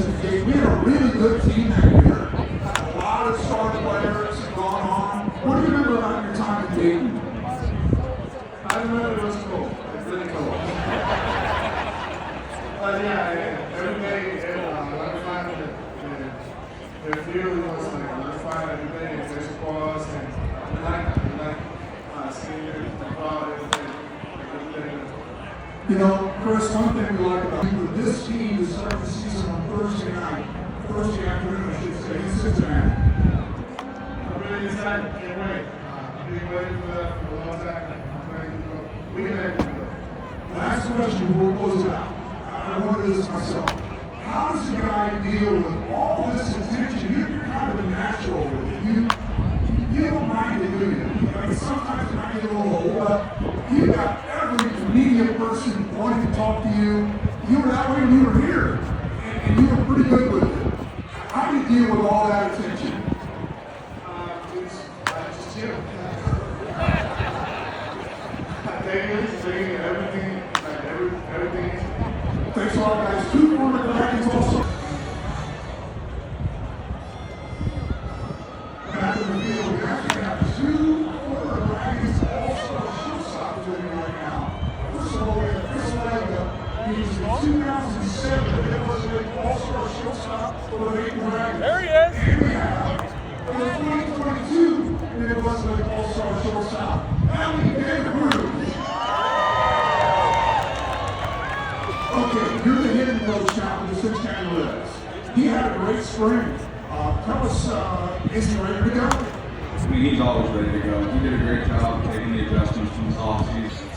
in Dayton. We had a really good team that year. A lot of star players have gone on. What do you remember about your time in Dayton? I remember it was cool. It's really cool. But yeah, every day, I find that the field was like, I find every day there's sports, and we like seeing the crowd, everything. You know, Chris, one thing we like about you, this team to start the season on Thursday afternoon, I should say, in Cincinnati. I'm really excited. Can't wait. I've been waiting for that for a long time. I'm ready to go. We can make it go. Last question before we close it out. I wonder this myself. How does a guy deal with all this attention? You're kind of a natural with it. You don't mind it, do you? Like sometimes it might get a little old, but you got every media person wanting to talk to you. You were that way when you were here, and you were pretty good with it. How do you deal with all that attention? I just chill. Taking everything, everything. Thanks a lot, guys. Two former Dragons also. Back in the field, we actually have two former Dragons all-star shortstops with me right now. First of all, we have Chris Lega. He's in 2007. It was an all-star shortstop for the Dayton Dragons. There he is. And we have in 2022, it was an all-star shortstop. Ellie David. Okay, you're the hitting coach now for the Cincinnati Reds. He had a great spring. Tell us, is he ready to go? I mean, he's always ready to go. He did a great job taking the adjustments from his offseason.